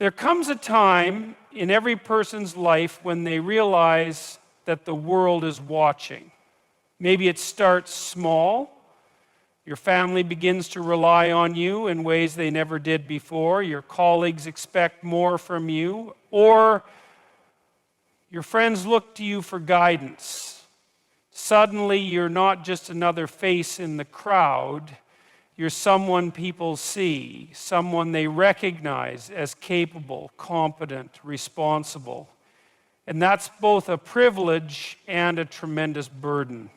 There comes a time in every person's life when they realize that the world is watching. Maybe it starts small. Your family begins to rely on you in ways they never did before. Your colleagues expect more from you. Or your friends look to you for guidance. Suddenly, you're not just another face in the crowd. You're someone people see, someone they recognize as capable, competent, responsible. And that's both a privilege and a tremendous burden.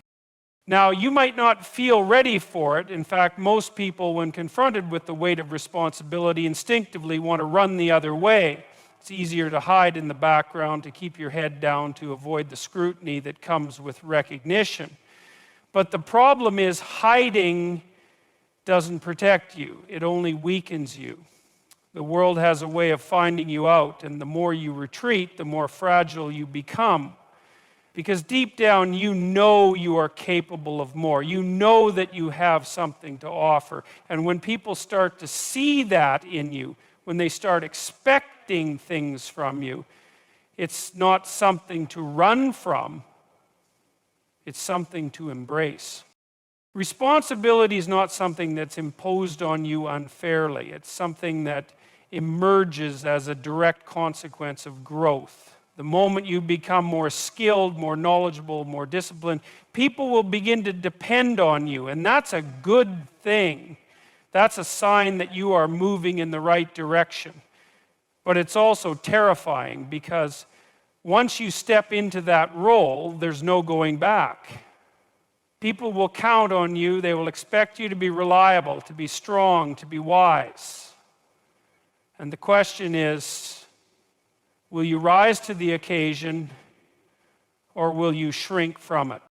Now, you might not feel ready for it. In fact, most people, when confronted with the weight of responsibility, instinctively want to run the other way. It's easier to hide in the background, to keep your head down, to avoid the scrutiny that comes with recognition. But the problem is hiding doesn't protect you. It only weakens you. The world has a way of finding you out, and the more you retreat, the more fragile you become. Because deep down, you know you are capable of more. You know that you have something to offer. And when people start to see that in you, when they start expecting things from you, it's not something to run from. It's something to embrace. Responsibility is not something that's imposed on you unfairly. It's something that emerges as a direct consequence of growth. The moment you become more skilled, more knowledgeable, more disciplined, people will begin to depend on you, and that's a good thing. That's a sign that you are moving in the right direction. But it's also terrifying because once you step into that role, there's no going back. People will count on you. They will expect you to be reliable, to be strong, to be wise. And the question is, will you rise to the occasion or will you shrink from it?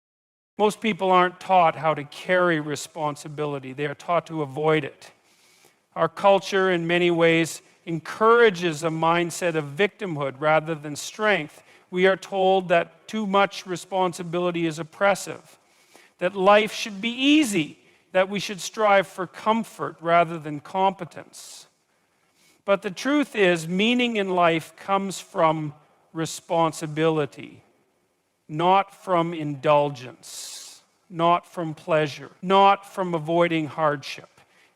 Most people aren't taught how to carry responsibility. They are taught to avoid it. Our culture, in many ways, encourages a mindset of victimhood rather than strength. We are told that too much responsibility is oppressive, that life should be easy, that we should strive for comfort rather than competence. But the truth is, meaning in life comes from responsibility, not from indulgence, not from pleasure, not from avoiding hardship.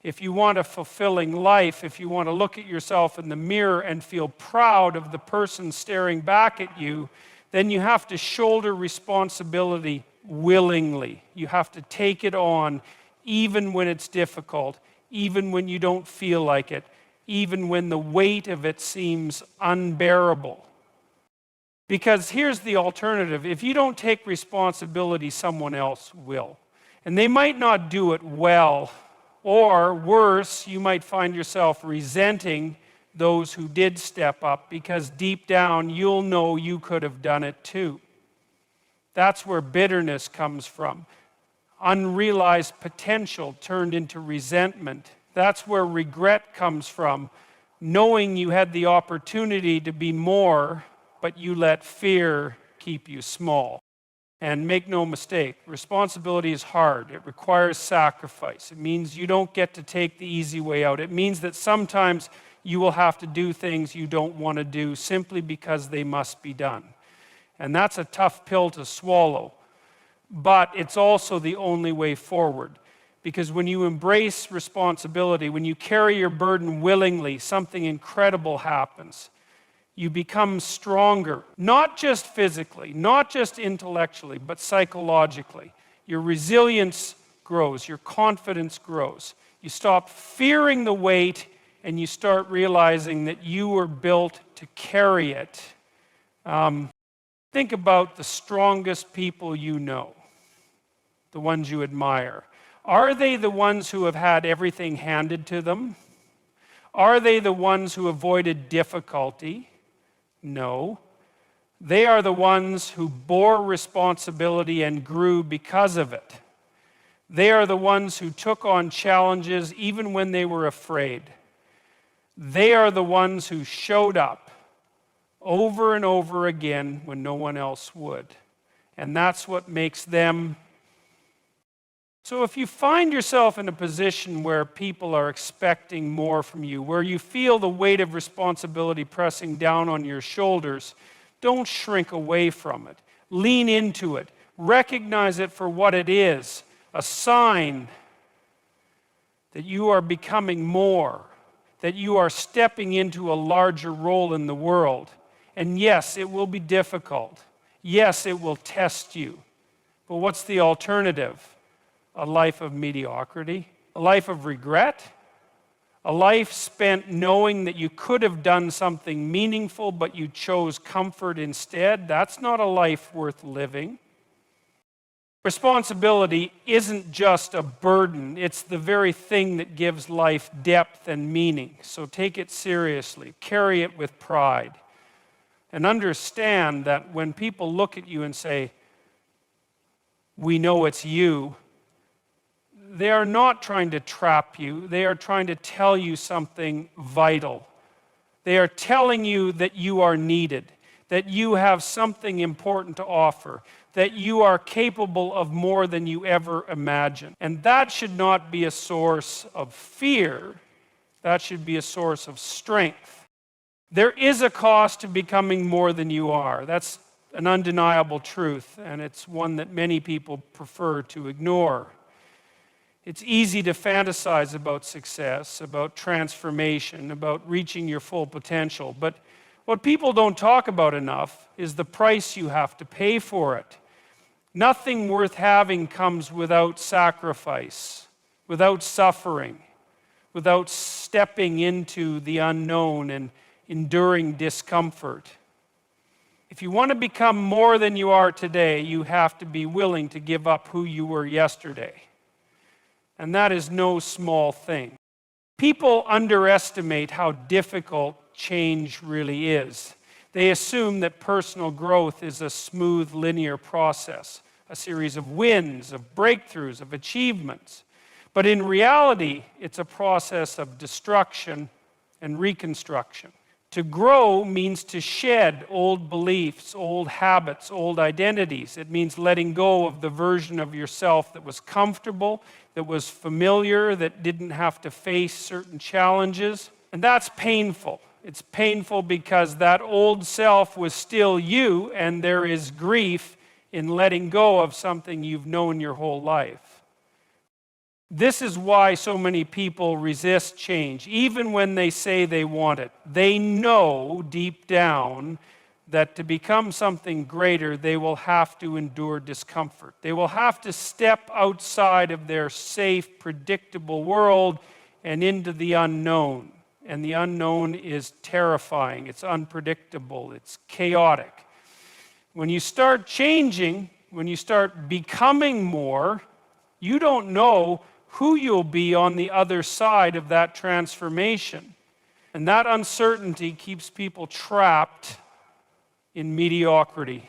If you want a fulfilling life, if you want to look at yourself in the mirror and feel proud of the person staring back at you, then you have to shoulder responsibility willingly. You have to take it on, even when it's difficult, even when you don't feel like it, even when the weight of it seems unbearable. Because here's the alternative. If you don't take responsibility, someone else will. And they might not do it well, or worse, you might find yourself resenting those who did step up, because deep down you'll know you could have done it too. That's where bitterness comes from. Unrealized potential turned into resentment. That's where regret comes from. Knowing you had the opportunity to be more, but you let fear keep you small. And make no mistake, responsibility is hard. It requires sacrifice. It means you don't get to take the easy way out. It means that sometimes you will have to do things you don't want to do simply because they must be done. And that's a tough pill to swallow. But it's also the only way forward. Because when you embrace responsibility, when you carry your burden willingly, something incredible happens. You become stronger, not just physically, not just intellectually, but psychologically. Your resilience grows, your confidence grows. You stop fearing the weight and you start realizing that you were built to carry it. Think about the strongest people you know, the ones you admire. Are they the ones who have had everything handed to them? Are they the ones who avoided difficulty? No. They are the ones who bore responsibility and grew because of it. They are the ones who took on challenges even when they were afraid. They are the ones who showed up over and over again when no one else would. And that's what makes them So if you find yourself in a position where people are expecting more from you, where you feel the weight of responsibility pressing down on your shoulders, don't shrink away from it. Lean into it. Recognize it for what it is, a sign that you are becoming more, that you are stepping into a larger role in the world. And yes, it will be difficult. Yes, it will test you. But what's the alternative? A life of mediocrity? A life of regret? A life spent knowing that you could have done something meaningful, but you chose comfort instead? That's not a life worth living. Responsibility isn't just a burden, it's the very thing that gives life depth and meaning. So take it seriously, carry it with pride, and understand that when people look at you and say, "We know it's you," they are not trying to trap you. They are trying to tell you something vital. They are telling you that you are needed, that you have something important to offer, that you are capable of more than you ever imagined. And that should not be a source of fear. That should be a source of strength. There is a cost to becoming more than you are. That's an undeniable truth, and it's one that many people prefer to ignore. It's easy to fantasize about success, about transformation, about reaching your full potential. But what people don't talk about enough is the price you have to pay for it. Nothing worth having comes without sacrifice, without suffering, without stepping into the unknown and enduring discomfort. If you want to become more than you are today, you have to be willing to give up who you were yesterday. And that is no small thing. People underestimate how difficult change really is. They assume that personal growth is a smooth, linear process, a series of wins, of breakthroughs, of achievements. But in reality, it's a process of destruction and reconstruction. To grow means to shed old beliefs, old habits, old identities. It means letting go of the version of yourself that was comfortable, that was familiar, that didn't have to face certain challenges. And that's painful. It's painful because that old self was still you, and there is grief in letting go of something you've known your whole life. This is why so many people resist change, even when they say they want it. They know deep down that to become something greater, they will have to endure discomfort. They will have to step outside of their safe, predictable world and into the unknown. And the unknown is terrifying, it's unpredictable, it's chaotic. When you start changing, when you start becoming more, you don't know who you'll be on the other side of that transformation. And that uncertainty keeps people trapped in mediocrity.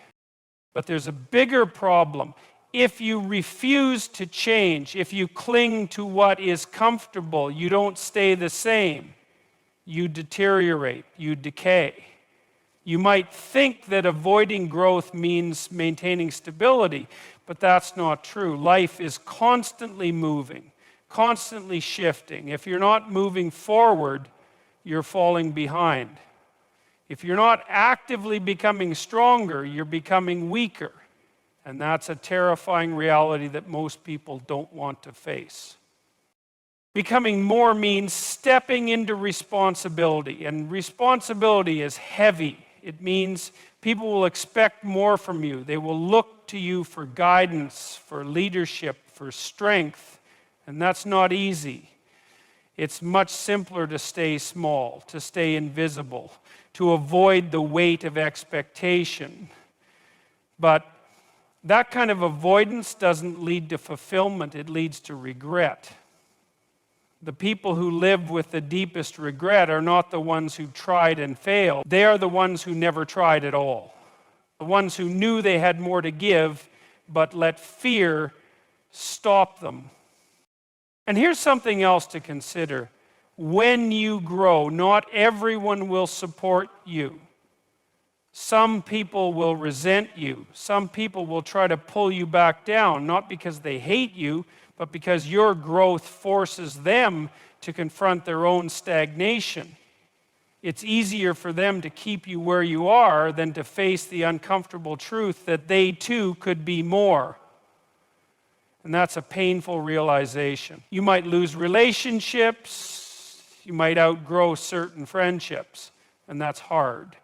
But there's a bigger problem. If you refuse to change, if you cling to what is comfortable, you don't stay the same. You deteriorate, you decay. You might think that avoiding growth means maintaining stability, but that's not true. Life is constantly moving, constantly shifting. If you're not moving forward, you're falling behind. If you're not actively becoming stronger, you're becoming weaker. And that's a terrifying reality that most people don't want to face. Becoming more means stepping into responsibility, and responsibility is heavy. It means people will expect more from you. They will look to you for guidance, for leadership, for strength, and that's not easy. It's much simpler to stay small, to stay invisible, to avoid the weight of expectation. But that kind of avoidance doesn't lead to fulfillment, it leads to regret. The people who live with the deepest regret are not the ones who tried and failed. They are the ones who never tried at all. The ones who knew they had more to give, but let fear stop them. And here's something else to consider. When you grow, not everyone will support you. Some people will resent you. Some people will try to pull you back down, not because they hate you, but because your growth forces them to confront their own stagnation. It's easier for them to keep you where you are than to face the uncomfortable truth that they too could be more. And that's a painful realization. You might lose relationships, you might outgrow certain friendships, and that's hard.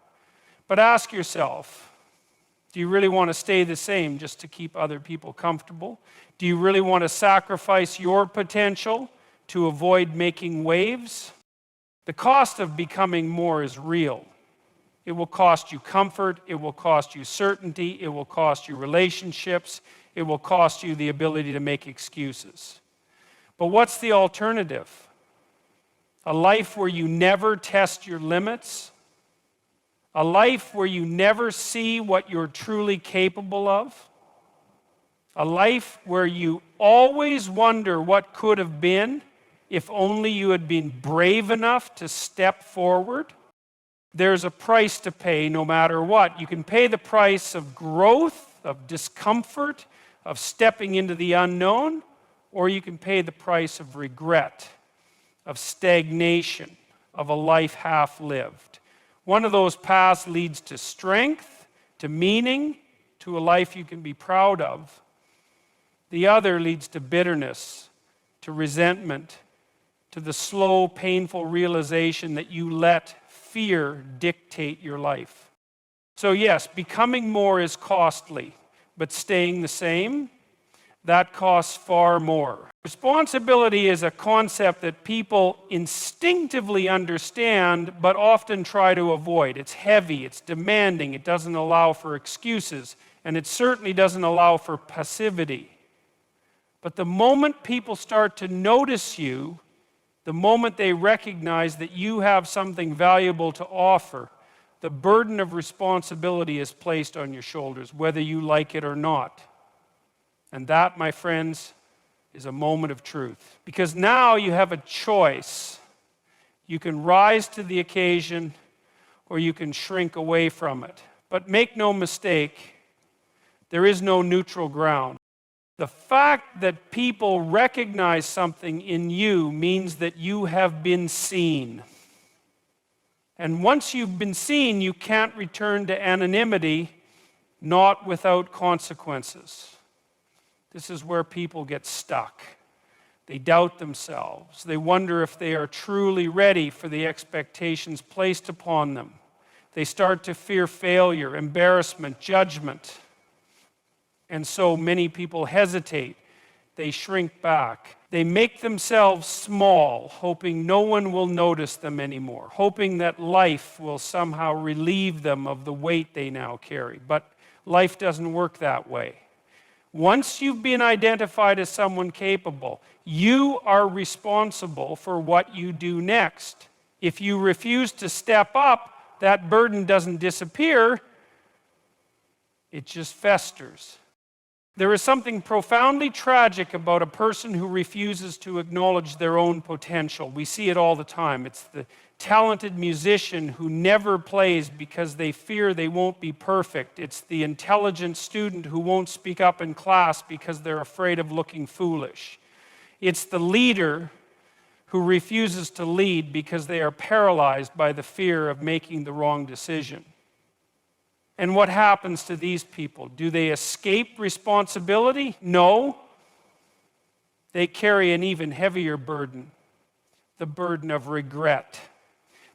But ask yourself, do you really want to stay the same just to keep other people comfortable? Do you really want to sacrifice your potential to avoid making waves? The cost of becoming more is real. It will cost you comfort, it will cost you certainty, it will cost you relationships, it will cost you the ability to make excuses. But what's the alternative? A life where you never test your limits? A life where you never see what you're truly capable of? A life where you always wonder what could have been if only you had been brave enough to step forward? There's a price to pay no matter what. You can pay the price of growth, of discomfort, of stepping into the unknown, or you can pay the price of regret, of stagnation, of a life half lived. One of those paths leads to strength, to meaning, to a life you can be proud of. The other leads to bitterness, to resentment, to the slow, painful realization that you let fear dictate your life. So yes, becoming more is costly, but staying the same, that costs far more. Responsibility is a concept that people instinctively understand, but often try to avoid. It's heavy, it's demanding, it doesn't allow for excuses, and it certainly doesn't allow for passivity. But the moment people start to notice you, the moment they recognize that you have something valuable to offer, the burden of responsibility is placed on your shoulders, whether you like it or not. And that, my friends, is a moment of truth. Because now you have a choice. You can rise to the occasion, or you can shrink away from it. But make no mistake, there is no neutral ground. The fact that people recognize something in you means that you have been seen. And once you've been seen, you can't return to anonymity, not without consequences. This is where people get stuck. They doubt themselves. They wonder if they are truly ready for the expectations placed upon them. They start to fear failure, embarrassment, judgment. And so many people hesitate. They shrink back. They make themselves small, hoping no one will notice them anymore, hoping that life will somehow relieve them of the weight they now carry. But life doesn't work that way. Once you've been identified as someone capable, you are responsible for what you do next. If you refuse to step up, that burden doesn't disappear, it just festers. There is something profoundly tragic about a person who refuses to acknowledge their own potential. We see it all the time. It's the talented musician who never plays because they fear they won't be perfect. It's the intelligent student who won't speak up in class because they're afraid of looking foolish. It's the leader who refuses to lead because they are paralyzed by the fear of making the wrong decision. And what happens to these people? Do they escape responsibility? No. They carry an even heavier burden, the burden of regret,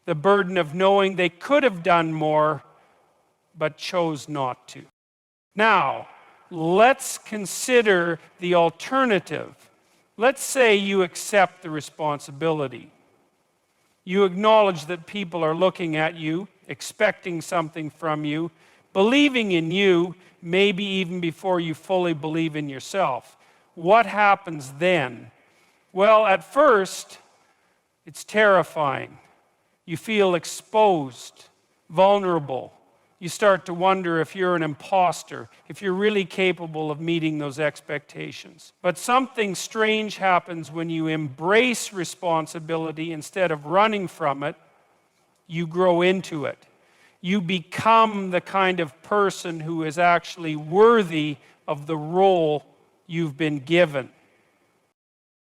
the burden of knowing they could have done more, but chose not to. Now, let's consider the alternative. Let's say you accept the responsibility. You acknowledge that people are looking at you, expecting something from you, believing in you, maybe even before you fully believe in yourself. What happens then? Well, at first, it's terrifying. You feel exposed, vulnerable. You start to wonder if you're an imposter, if you're really capable of meeting those expectations. But something strange happens when you embrace responsibility instead of running from it. You grow into it. You become the kind of person who is actually worthy of the role you've been given.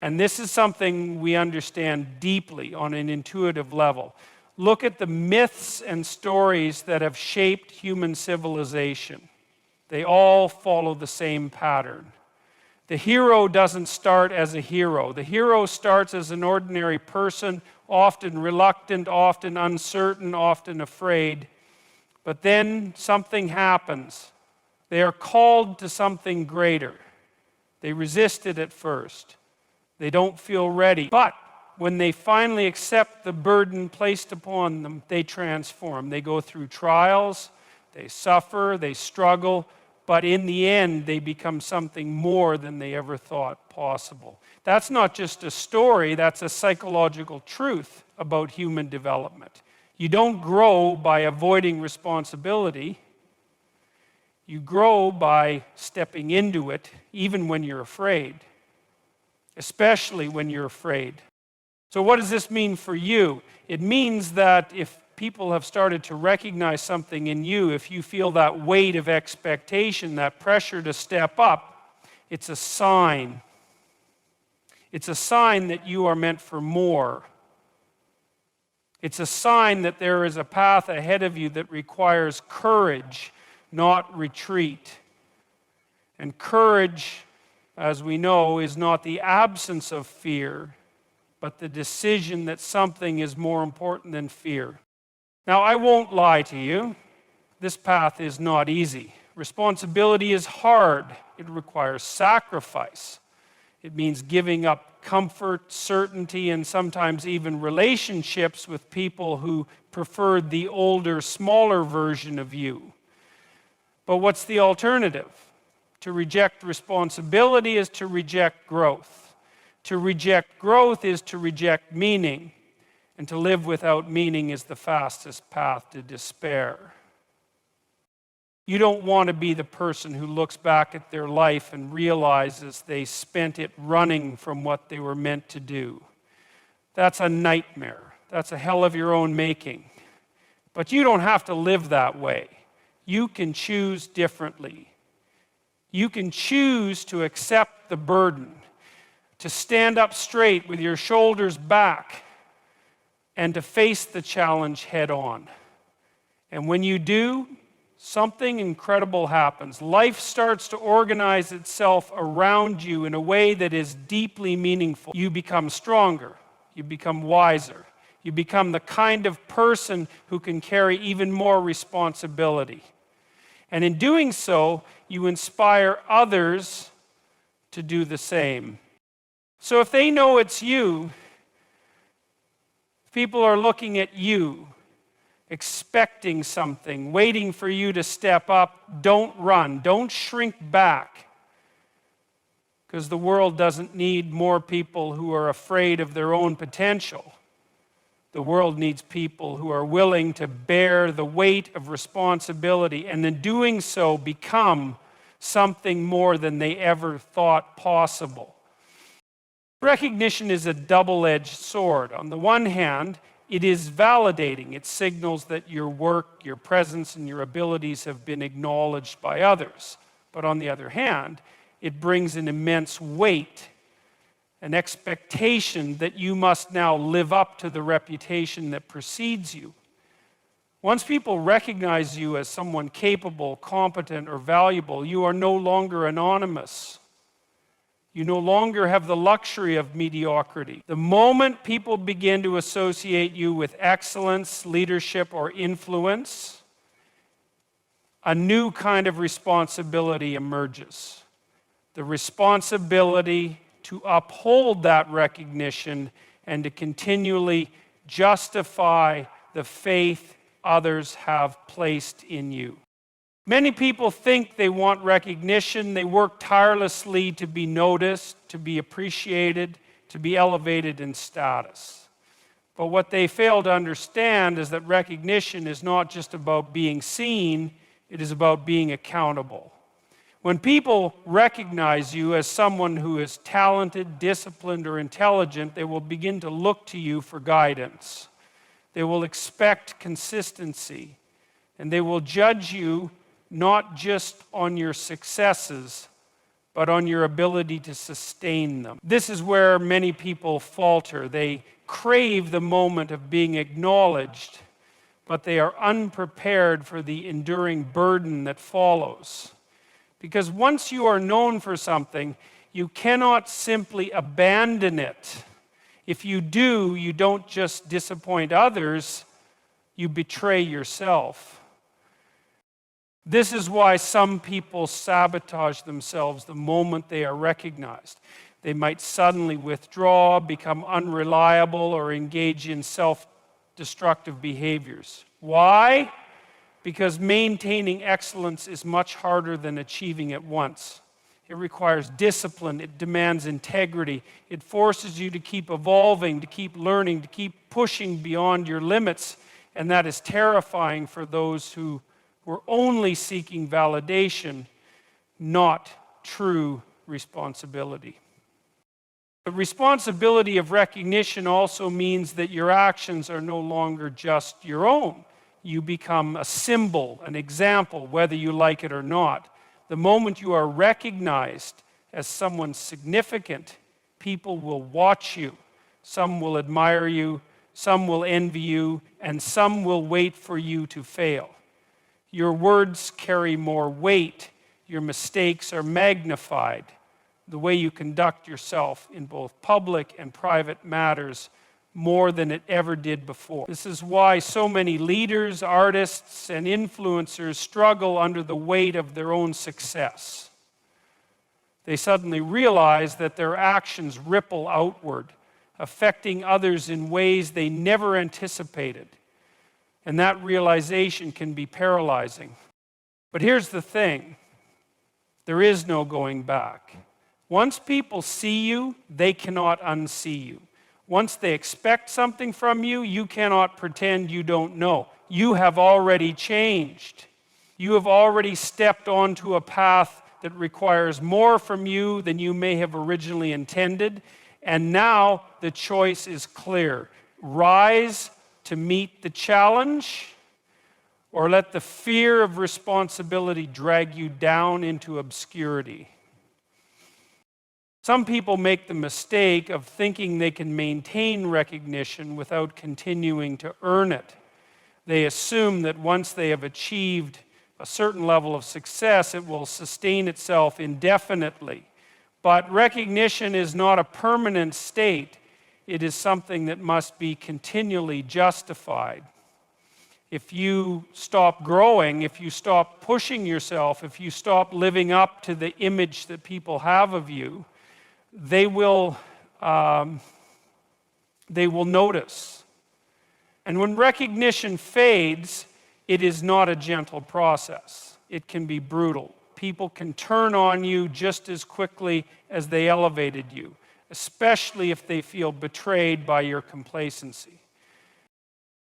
And this is something we understand deeply on an intuitive level. Look at the myths and stories that have shaped human civilization. They all follow the same pattern. The hero doesn't start as a hero. The hero starts as an ordinary person, often reluctant, often uncertain, often afraid. But then something happens. They are called to something greater. They resist it at first. They don't feel ready. But when they finally accept the burden placed upon them, they transform. They go through trials, they suffer, they struggle, but in the end, they become something more than they ever thought possible. That's not just a story, that's a psychological truth about human development. You don't grow by avoiding responsibility. You grow by stepping into it, even when you're afraid, especially when you're afraid. So what does this mean for you? It means that if people have started to recognize something in you, if you feel that weight of expectation, that pressure to step up, it's a sign. It's a sign that you are meant for more. It's a sign that there is a path ahead of you that requires courage, not retreat. And courage, as we know, is not the absence of fear, but the decision that something is more important than fear. Now, I won't lie to you. This path is not easy. Responsibility is hard. It requires sacrifice. It means giving up comfort, certainty, and sometimes even relationships with people who preferred the older, smaller version of you. But what's the alternative? To reject responsibility is to reject growth. To reject growth is to reject meaning. And to live without meaning is the fastest path to despair. You don't want to be the person who looks back at their life and realizes they spent it running from what they were meant to do. That's a nightmare. That's a hell of your own making. But you don't have to live that way. You can choose differently. You can choose to accept the burden, to stand up straight with your shoulders back, and to face the challenge head on. And when you do, something incredible happens. Life starts to organize itself around you in a way that is deeply meaningful. You become stronger. You become wiser. You become the kind of person who can carry even more responsibility. And in doing so, you inspire others to do the same. So if they know it's you, people are looking at you, expecting something, waiting for you to step up. Don't run. Don't shrink back. Because the world doesn't need more people who are afraid of their own potential. The world needs people who are willing to bear the weight of responsibility and in doing so become something more than they ever thought possible. Recognition is a double-edged sword. On the one hand, it is validating. It signals that your work, your presence, and your abilities have been acknowledged by others. But on the other hand, it brings an immense weight, an expectation that you must now live up to the reputation that precedes you. Once people recognize you as someone capable, competent, or valuable, you are no longer anonymous. You no longer have the luxury of mediocrity. The moment people begin to associate you with excellence, leadership, or influence, a new kind of responsibility emerges. The responsibility to uphold that recognition and to continually justify the faith others have placed in you. Many people think they want recognition. They work tirelessly to be noticed, to be appreciated, to be elevated in status. But what they fail to understand is that recognition is not just about being seen, it is about being accountable. When people recognize you as someone who is talented, disciplined, or intelligent, they will begin to look to you for guidance. They will expect consistency, and they will judge you not just on your successes, but on your ability to sustain them. This is where many people falter. They crave the moment of being acknowledged, but they are unprepared for the enduring burden that follows. Because once you are known for something, you cannot simply abandon it. If you do, you don't just disappoint others, you betray yourself. This is why some people sabotage themselves the moment they are recognized. They might suddenly withdraw, become unreliable, or engage in self-destructive behaviors. Why? Because maintaining excellence is much harder than achieving it once. It requires discipline, it demands integrity, it forces you to keep evolving, to keep learning, to keep pushing beyond your limits, and that is terrifying for those who were only seeking validation, not true responsibility. The responsibility of recognition also means that your actions are no longer just your own. You become a symbol, an example, whether you like it or not. The moment you are recognized as someone significant, people will watch you. Some will admire you, some will envy you, and some will wait for you to fail. Your words carry more weight. Your mistakes are magnified. The way you conduct yourself in both public and private matters more than it ever did before. This is why so many leaders, artists, and influencers struggle under the weight of their own success. They suddenly realize that their actions ripple outward, affecting others in ways they never anticipated. And that realization can be paralyzing. But here's the thing. There is no going back. Once people see you, they cannot unsee you. Once they expect something from you, you cannot pretend you don't know. You have already changed. You have already stepped onto a path that requires more from you than you may have originally intended. And now the choice is clear. Rise to meet the challenge, or let the fear of responsibility drag you down into obscurity. Some people make the mistake of thinking they can maintain recognition without continuing to earn it. They assume that once they have achieved a certain level of success, it will sustain itself indefinitely. But recognition is not a permanent state. It is something that must be continually justified. If you stop growing, if you stop pushing yourself, if you stop living up to the image that people have of you, they will notice. And when recognition fades, it is not a gentle process. It can be brutal. People can turn on you just as quickly as they elevated you, especially if they feel betrayed by your complacency.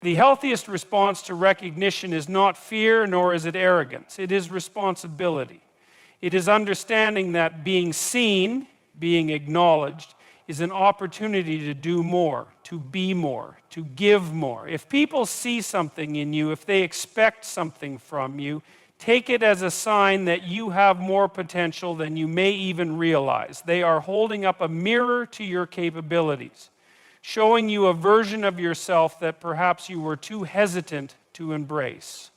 The healthiest response to recognition is not fear, nor is it arrogance. It is responsibility. It is understanding that being seen, being acknowledged, is an opportunity to do more, to be more, to give more. If people see something in you, if they expect something from you, take it as a sign that you have more potential than you may even realize. They are holding up a mirror to your capabilities, showing you a version of yourself that perhaps you were too hesitant to embrace.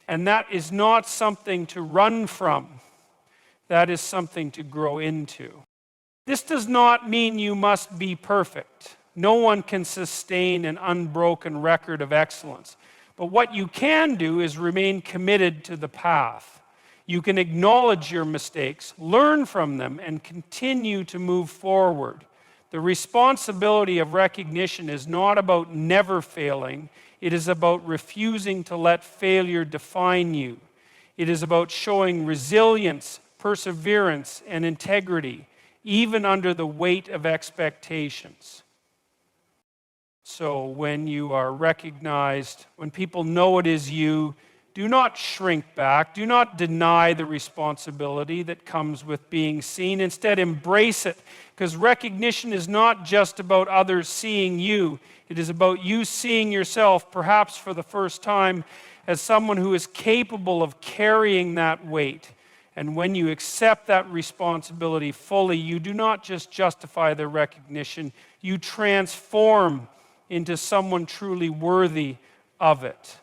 And that is not something to run from. That is something to grow into. This does not mean you must be perfect. No one can sustain an unbroken record of excellence. But what you can do is remain committed to the path. You can acknowledge your mistakes, learn from them, and continue to move forward. The responsibility of recognition is not about never failing. It is about refusing to let failure define you. It is about showing resilience, perseverance, and integrity, even under the weight of expectations. So when you are recognized, when people know it is you, do not shrink back. Do not deny the responsibility that comes with being seen. Instead, embrace it, because recognition is not just about others seeing you. It is about you seeing yourself, perhaps for the first time, as someone who is capable of carrying that weight, And when you accept that responsibility fully, you do not just justify the recognition, you transform into someone truly worthy of it.